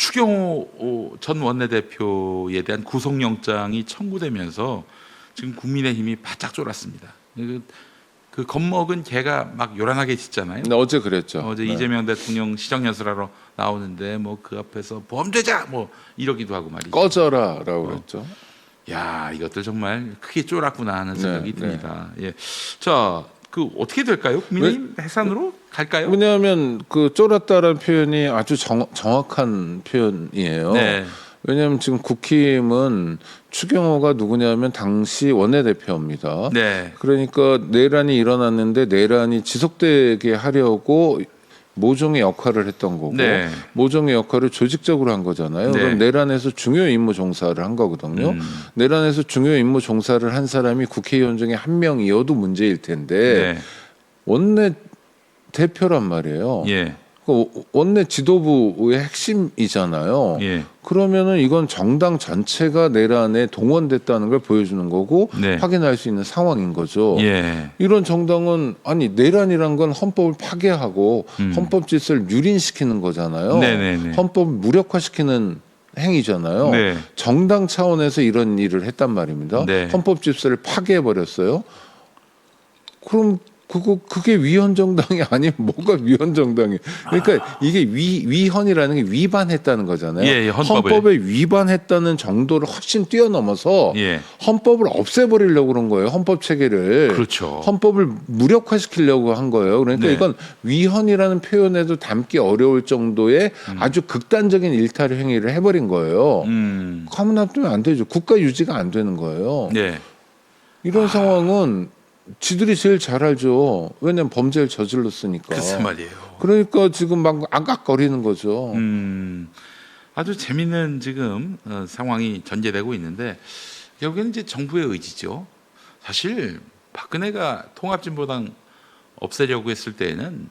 추경호 전 원내대표에 대한 구속영장이 청구되면서 지금 국민의힘이 바짝 쫄았습니다. 그 겁먹은 개가 막 요란하게 짖잖아요. 네, 어제 그랬죠. 어제 네. 이재명 대통령 시정연설하러 나오는데 뭐 그 앞에서 범죄자 뭐 이러기도 하고 말이죠. 꺼져라라고 그랬죠. 야, 이것들 정말 크게 쫄았구나 하는 생각이 네, 듭니다. 예. 자, 그 어떻게 될까요? 국민의힘 해산으로 갈까요? 왜냐하면 그 쫄았다라는 표현이 아주 정확한 표현이에요. 네. 왜냐하면 지금 국힘은 추경호가 누구냐면 당시 원내대표입니다. 네. 그러니까 내란이 일어났는데 내란이 지속되게 하려고 모종의 역할을 했던 거고 네. 모종의 역할을 조직적으로 한 거잖아요. 네. 그럼 내란에서 중요 임무 종사를 한 거거든요. 내란에서 중요 임무 종사를 한 사람이 국회의원 중에 한 명이어도 문제일 텐데 네. 원내 대표란 말이에요. 예. 그 원내 지도부의 핵심이잖아요. 예. 그러면은 이건 정당 전체가 내란에 동원됐다는 걸 보여주는 거고 네. 확인할 수 있는 상황인 거죠. 예. 이런 정당은 아니 내란이란 건 헌법을 파괴하고 헌법 질서를 유린시키는 거잖아요. 네네네. 헌법을 무력화시키는 행위잖아요. 네. 정당 차원에서 이런 일을 했단 말입니다. 네. 헌법 질서를 파괴해 버렸어요. 그럼 그게 위헌 정당이 아니면 뭐가 위헌 정당이? 그러니까 이게 위헌이라는 게 위반했다는 거잖아요. 예, 헌법을. 헌법에 위반했다는 정도를 훨씬 뛰어넘어서 예. 헌법을 없애버리려고 그런 거예요. 헌법 체계를. 그렇죠. 헌법을 무력화시키려고 한 거예요. 그러니까 네. 이건 위헌이라는 표현에도 담기 어려울 정도의 아주 극단적인 일탈 행위를 해버린 거예요. 가만 놔두면 안 되죠. 국가 유지가 안 되는 거예요. 네. 이런 상황은 지들이 제일 잘 알죠. 왜냐면 범죄를 저질렀으니까. 글쎄 말이에요. 그러니까 지금 막 악악거리는 거죠. 아주 재밌는 지금 상황이 전개되고 있는데 결국에는 이제 정부의 의지죠. 사실 박근혜가 통합진보당 없애려고 했을 때에는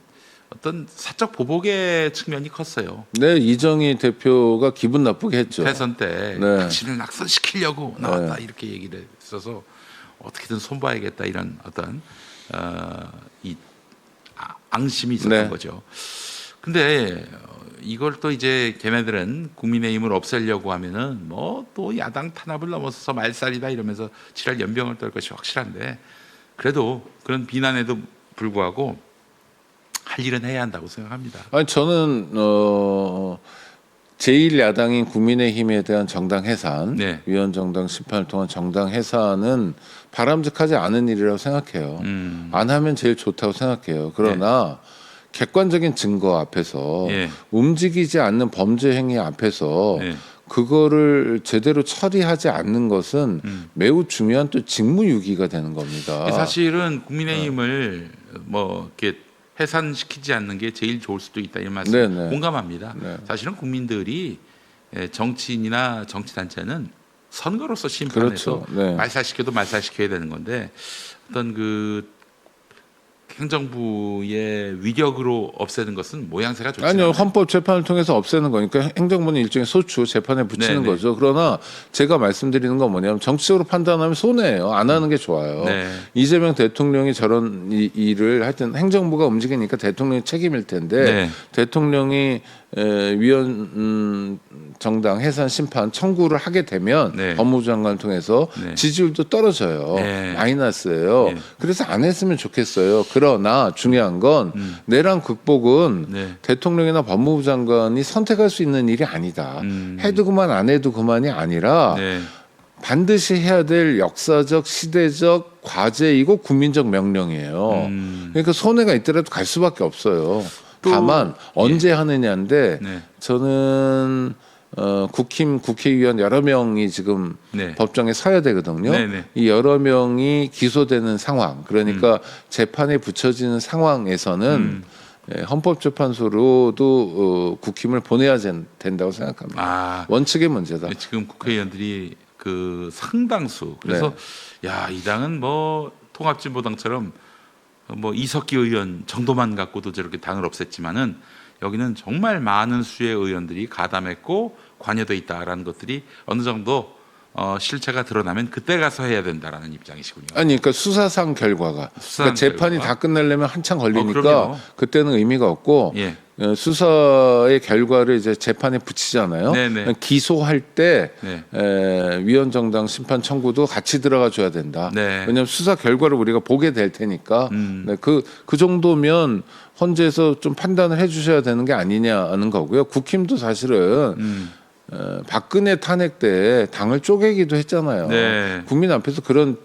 어떤 사적 보복의 측면이 컸어요. 네, 이정희 대표가 기분 나쁘게 했죠. 대선 때 네. 당신을 낙선시키려고 나왔다 이렇게 얘기를 했어서 어떻게든 손봐야겠다 이런 어떤 이 앙심이 있었던 네. 거죠. 근데 이걸 또 이제 걔네들은 국민의힘을 없애려고 하면은 뭐 또 야당 탄압을 넘어서서 말살이다 이러면서 지랄 연병을 떨 것이 확실한데 그래도 그런 비난에도 불구하고 할 일은 해야 한다고 생각합니다. 아니 저는 제1야당인 국민의힘에 대한 정당 해산, 네. 위헌정당 심판을 통한 정당 해산은 바람직하지 않은 일이라고 생각해요. 안 하면 제일 좋다고 생각해요. 그러나 객관적인 증거 앞에서 예. 움직이지 않는 범죄 행위 앞에서 네. 그거를 제대로 처리하지 않는 것은 매우 중요한 또 직무유기가 되는 겁니다. 사실은 국민의힘을 뭐 이렇게 해산시키지 않는 게 제일 좋을 수도 있다 이런 말씀 네네. 공감합니다. 네. 사실은 국민들이 정치인이나 정치단체는 선거로서 심판해서 그렇죠. 네. 말살시켜도 말살시켜야 되는 건데 어떤 그 행정부의 위력으로 없애는 것은 모양새가 좋지 아니요, 않아요. 헌법 재판을 통해서 없애는 거니까 행정부는 일종의 소추 재판에 붙이는 네네. 거죠. 그러나 제가 말씀드리는 건 뭐냐면 정치적으로 판단하면 손해예요. 안 하는 게 좋아요. 네. 이재명 대통령이 저런 일을 하여튼 행정부가 움직이니까 대통령이 책임일 텐데 네. 대통령이 위헌 정당 해산 심판 청구를 하게 되면 네. 법무부 장관을 통해서 네. 지지율도 떨어져요. 네. 마이너스예요. 네. 그래서 안 했으면 좋겠어요. 그러나 중요한 건 내란 극복은 네. 대통령이나 법무부 장관이 선택할 수 있는 일이 아니다. 해도 그만 안 해도 그만이 아니라 네. 반드시 해야 될 역사적 시대적 과제이고 국민적 명령이에요. 그러니까 손해가 있더라도 갈 수밖에 없어요. 또- 다만 언제 하느냐인데 네. 저는 국회의원 여러 명이 지금 네. 법정에 서야 되거든요. 네네. 이 여러 명이 기소되는 상황, 그러니까 재판에 붙여지는 상황에서는 헌법재판소로도 국힘을 보내야 된다고 생각합니다. 아, 원칙의 문제다. 지금 국회의원들이 그 상당수 그래서 야, 이 당은 뭐 통합진보당처럼 뭐 이석기 의원 정도만 갖고도 저렇게 당을 없앴지만은 여기는 정말 많은 수의 의원들이 가담했고 관여돼 있다라는 것들이 어느 정도 실체가 드러나면 그때 가서 해야 된다라는 입장이시군요. 아니, 그러니까 수사상 결과가. 수사상 그러니까 재판이 결과. 다 끝내려면 한참 걸리니까 그럼요. 그때는 의미가 없고 예. 수사의 결과를 이제 재판에 붙이잖아요. 네네. 기소할 때 네. 위헌정당 심판 청구도 같이 들어가 줘야 된다. 네. 왜냐하면 수사 결과를 우리가 보게 될 테니까 네, 그 정도면 헌재에서 좀 판단을 해주셔야 되는 게 아니냐는 거고요. 국힘도 사실은 박근혜 탄핵 때 당을 쪼개기도 했잖아요. 네. 국민 앞에서 그런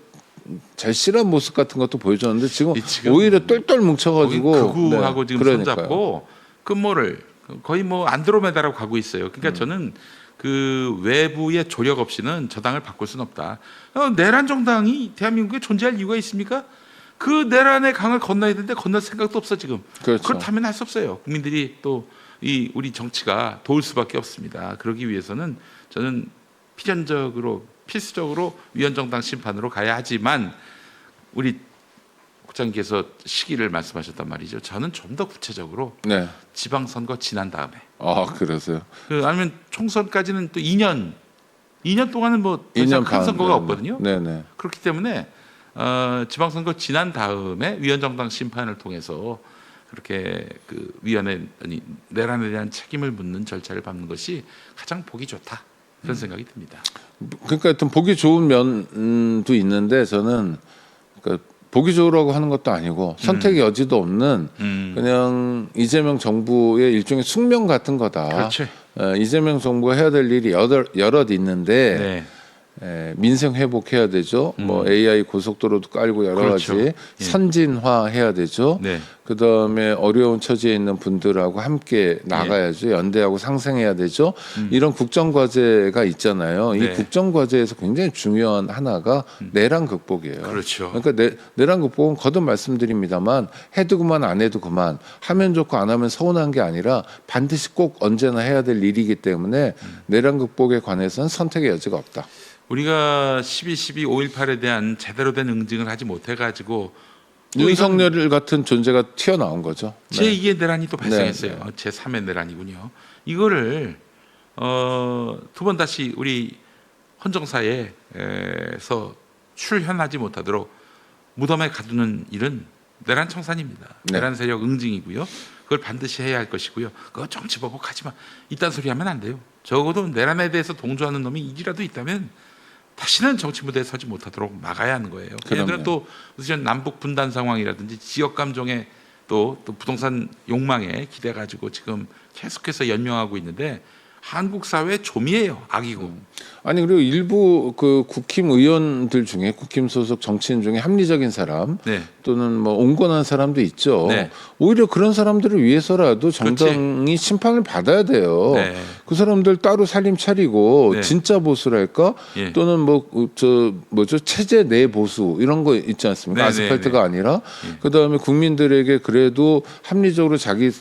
절실한 모습 같은 것도 보여줬는데 지금 지금 오히려 똘똘 뭉쳐가지고 극우하고 네, 지금 그러니까요. 손잡고 끝모를 거의 뭐 안드로메다라고 가고 있어요. 그러니까 저는 그 외부의 조력 없이는 저 당을 바꿀 수는 없다. 내란 정당이 대한민국에 존재할 이유가 있습니까? 그 내란의 강을 건너야 되는데 건널 생각도 없어 지금. 그렇죠. 그렇다면 할 수 없어요. 국민들이 또 이 우리 정치가 도울 수밖에 없습니다. 그러기 위해서는 저는 필수적으로 위헌정당 심판으로 가야 하지만 우리 국장님께서 시기를 말씀하셨단 말이죠. 저는 좀 더 구체적으로 네. 지방선거 지난 다음에 아 그러세요. 아니면 총선까지는 또 2년 동안은 뭐 더 이상 큰 선거가 없거든요. 네네. 그렇기 때문에 지방선거 지난 다음에 위헌정당 심판을 통해서 그렇게 그 내란에 대한 책임을 묻는 절차를 밟는 것이 가장 보기 좋다 그런 생각이 듭니다. 그러니까 하여튼 보기 좋은 면도 있는데 저는 그러니까 보기 좋으라고 하는 것도 아니고 선택의 여지도 없는 그냥 이재명 정부의 일종의 숙명 같은 거다. 그렇죠. 이재명 정부가 해야 될 일이 여럿 있는데 네. 민생 회복해야 되죠. 뭐 AI 고속도로도 깔고 여러 그렇죠. 가지 예. 선진화해야 되죠. 네. 그다음에 어려운 처지에 있는 분들하고 함께 나가야죠. 연대하고 상생해야 되죠. 이런 국정 과제가 있잖아요. 네. 이 국정 과제에서 굉장히 중요한 하나가 내란 극복이에요. 그렇죠. 그러니까 내란 극복은 거듭 말씀드립니다만 해도 그만 안 해도 그만 하면 좋고 안 하면 서운한 게 아니라 반드시 꼭 언제나 해야 될 일이기 때문에 내란 극복에 관해서는 선택의 여지가 없다. 우리가 12.12 5.18에 대한 제대로 된 응징을 하지 못해가지고 윤석열 같은 존재가 튀어나온 거죠. 네. 제2의 내란이 또 발생했어요. 네. 제3의 내란이군요. 이거를 두 번 다시 우리 헌정사에서 출현하지 못하도록 무덤에 가두는 일은 내란 청산입니다. 네. 내란 세력 응징이고요. 그걸 반드시 해야 할 것이고요. 그거 정치 보복하지만 이딴 소리 하면 안 돼요. 적어도 내란에 대해서 동조하는 놈이 이지라도 있다면 다시는 정치 무대에 서지 못하도록 막아야 하는 거예요. 얘들은 또 우선 남북 분단 상황이라든지 지역 감정에 또 부동산 욕망에 기대 가지고 지금 계속해서 연명하고 있는데 한국 사회 좀이에요. 악이고. 아니 그리고 일부 그 국힘 의원들 중에 국힘 소속 정치인 중에 합리적인 사람 네. 또는 뭐 온건한 사람도 있죠. 네. 오히려 그런 사람들을 위해서라도 정당이 심판을 받아야 돼요. 네. 그 사람들 따로 살림 차리고 네. 진짜 보수랄까 예. 또는 체제 내 보수 이런 거 있지 않습니까? 네, 아스팔트가 네, 아니라 예. 그다음에 국민들에게 그래도 합리적으로 자기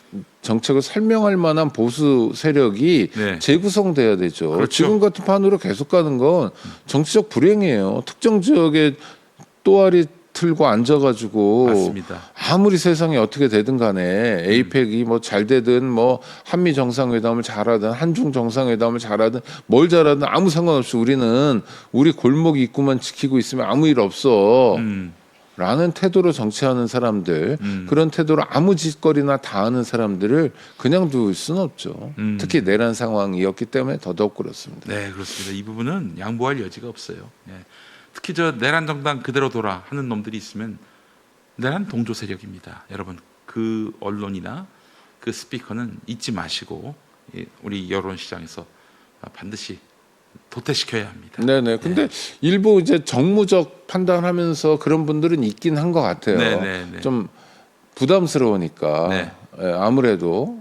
정책을 설명할 만한 보수 세력이 네. 재구성돼야 되죠. 그렇죠. 지금 같은 판으로 계속 가는 건 정치적 불행이에요. 특정 지역에 또아리 틀고 앉아가지고 맞습니다. 아무리 세상이 어떻게 되든 간에 에이펙이 뭐 잘 되든 뭐 한미 정상회담을 잘하든 한중 정상회담을 잘하든 뭘 잘하든 아무 상관없이 우리는 우리 골목 입구만 지키고 있으면 아무 일 없어. 라는 태도로 정치하는 사람들 그런 태도로 아무 짓거리나 다 하는 사람들을 그냥 둘 수는 없죠. 특히 내란 상황이었기 때문에 더더욱 그렇습니다. 네, 그렇습니다. 이 부분은 양보할 여지가 없어요. 네. 특히 저 내란 정당 그대로 돌아 하는 놈들이 있으면 내란 동조 세력입니다. 여러분 그 언론이나 그 스피커는 잊지 마시고 우리 여론 시장에서 반드시 도태시켜야 합니다. 네네. 근데 일부 이제 정무적 판단하면서 그런 분들은 있긴 한 것 같아요. 네네네. 좀 부담스러우니까 네. 아무래도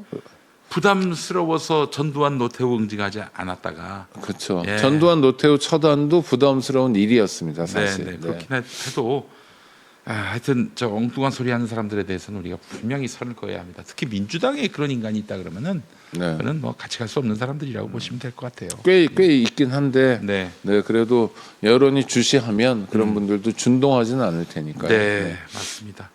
부담스러워서 전두환 노태우 응징하지 않았다가 그렇죠. 예. 전두환 노태우 처단도 부담스러운 일이었습니다. 사실. 네. 그렇긴 해도 하여튼 저 엉뚱한 소리 하는 사람들에 대해서는 우리가 분명히 선을 그어야 합니다. 특히 민주당에 그런 인간이 있다 그러면은 네. 그는 뭐 같이 갈 수 없는 사람들이라고 보시면 될 것 같아요. 꽤 있긴 한데 네. 네, 그래도 여론이 주시하면 그런 분들도 준동하지는 않을 테니까요. 네, 맞습니다.